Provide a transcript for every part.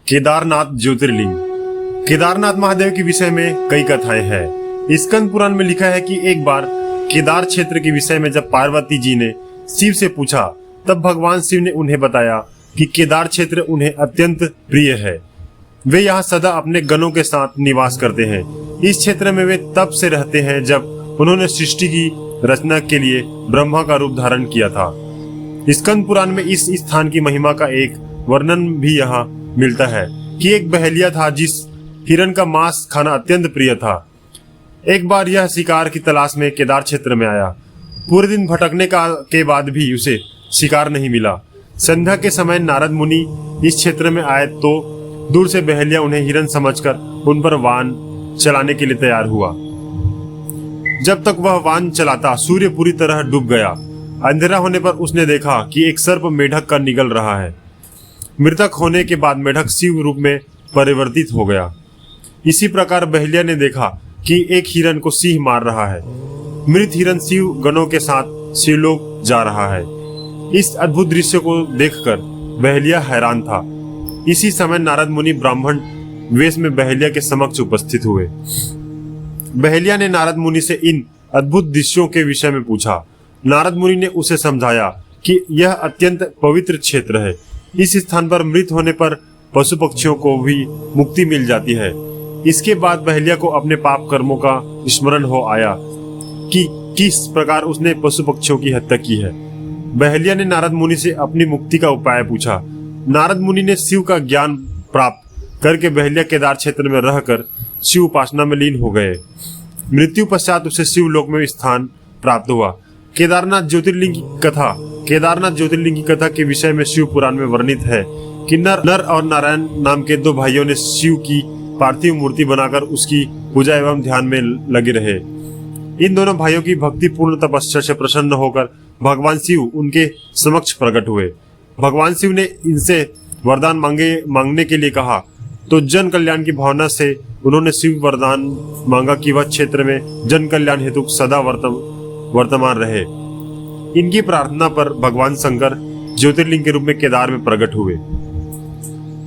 केदारनाथ ज्योतिर्लिंग। केदारनाथ महादेव के विषय में कई कथाएं हैं। स्कंद पुराण में लिखा है कि एक बार केदार क्षेत्र के विषय में जब पार्वती जी ने शिव से पूछा, तब भगवान शिव ने उन्हें बताया कि केदार क्षेत्र उन्हें अत्यंत प्रिय है। वे यहाँ सदा अपने गणों के साथ निवास करते हैं। इस क्षेत्र में वे तब से रहते हैं जब उन्होंने सृष्टि की रचना के लिए ब्रह्मा का रूप धारण किया था। स्कंद पुराण में इस स्थान की महिमा का एक वर्णन भी यहाँ मिलता है कि एक बहेलिया था जिस हिरण का मांस खाना अत्यंत प्रिय था। एक बार यह शिकार की तलाश में केदार क्षेत्र में आया। पूरे दिन भटकने के बाद भी उसे शिकार नहीं मिला। संध्या के समय नारद मुनि इस क्षेत्र में आए तो दूर से बहेलिया उन्हें हिरण समझकर उन पर वान चलाने के लिए तैयार हुआ। जब तक वह वान चलाता, सूर्य पूरी तरह डूब गया। अंधेरा होने पर उसने देखा कि एक सर्प मेढक का निगल रहा है। मृतक होने के बाद मेढक शिव रूप में परिवर्तित हो गया। इसी प्रकार बहेलिया ने देखा कि एक हिरण को सिंह मार रहा है। मृत हिरण शिव गणों के साथ शिवलोक जा रहा है। इस अद्भुत दृश्य को देखकर बहेलिया हैरान था। इसी समय नारद मुनि ब्राह्मण वेश में बहेलिया के समक्ष उपस्थित हुए। बहेलिया ने नारद मुनि से इन अद्भुत दृश्यों के विषय में पूछा। नारद मुनि ने उसे समझाया कि यह अत्यंत पवित्र क्षेत्र है। इस स्थान पर मृत होने पर पशु पक्षियों को भी मुक्ति मिल जाती है। इसके बाद बहेलिया को अपने पाप कर्मों का स्मरण हो आया कि किस प्रकार उसने पशु पक्षियों की हत्या की है। बहेलिया ने नारद मुनि से अपनी मुक्ति का उपाय पूछा। नारद मुनि ने शिव का ज्ञान प्राप्त करके बहेलिया केदार क्षेत्र में रहकर शिव उपासना में लीन हो गए। मृत्यु पश्चात उसे शिवलोक में स्थान प्राप्त हुआ। केदारनाथ ज्योतिर्लिंग की कथा के विषय में शिव पुराण में वर्णित है कि नर और नारायण नाम के दो भाइयों ने शिव की पार्थिव मूर्ति बनाकर उसकी पूजा एवं ध्यान में लगे रहे। इन दोनों भाइयों की भक्तिपूर्ण तपस्या से प्रसन्न होकर भगवान शिव उनके समक्ष प्रकट हुए। भगवान शिव ने इनसे वरदान मांगने के लिए कहा, तो जन कल्याण की भावना से उन्होंने शिव वरदान मांगा कि वह क्षेत्र में जन कल्याण हेतु सदा वर्तमान रहे। इनकी प्रार्थना पर भगवान शंकर ज्योतिर्लिंग के रूप में केदार में प्रकट हुए।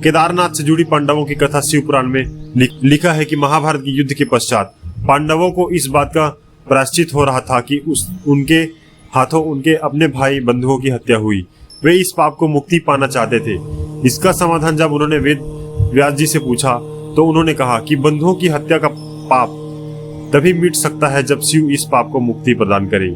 केदारनाथ से जुड़ी पांडवों की कथा शिव पुराण में लिखा है कि महाभारत के युद्ध के पश्चात पांडवों को इस बात का प्रायश्चित हो रहा था कि उनके हाथों उनके अपने भाई बंधुओं की हत्या हुई। वे इस पाप को मुक्ति पाना चाहते थे। इसका समाधान जब उन्होंने वेद व्यास जी से पूछा तो उन्होंने कहा कि बंधुओं की हत्या का पाप तभी मिट सकता है जब शिव इस पाप को मुक्ति प्रदान करे।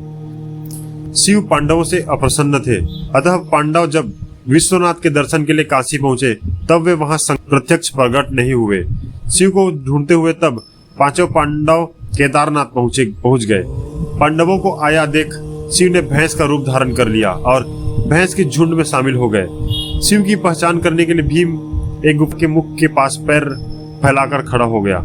शिव पांडवों से अप्रसन्न थे, अतः पांडव जब विश्वनाथ के दर्शन के लिए काशी पहुंचे तब वे वहां प्रत्यक्ष प्रकट नहीं हुए। शिव को ढूंढते हुए तब पांचों पांडव केदारनाथ पहुंच गए। पांडवों को आया देख शिव ने भैंस का रूप धारण कर लिया और भैंस के झुंड में शामिल हो गए। शिव की पहचान करने के लिए भीम एक गुफा के मुख के पास पैर फैलाकर खड़ा हो गया।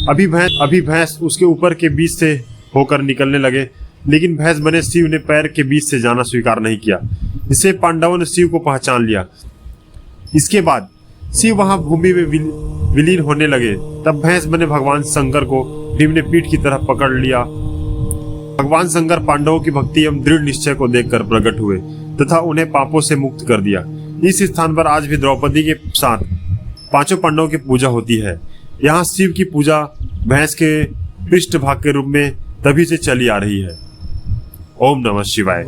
अभी भैंस उसके ऊपर के बीच से होकर निकलने लगे, लेकिन भैंस बने शिव ने पैर के बीच से जाना स्वीकार नहीं किया। इससे पांडवों ने शिव को पहचान लिया। इसके बाद शिव वहां भूमि में विलीन होने लगे। तब भैंस बने भगवान शंकर को भीम ने पीठ की तरफ पकड़ लिया। भगवान शंकर पांडवों की भक्ति एवं दृढ़ निश्चय को देखकर प्रकट हुए तथा उन्हें पापों से मुक्त कर दिया। इस स्थान पर आज भी द्रौपदी के साथ पांचों पांडवों की पूजा होती है। यहाँ शिव की पूजा भैंस के पृष्ठ भाग के रूप में तभी से चली आ रही है। ओम नमः शिवाय।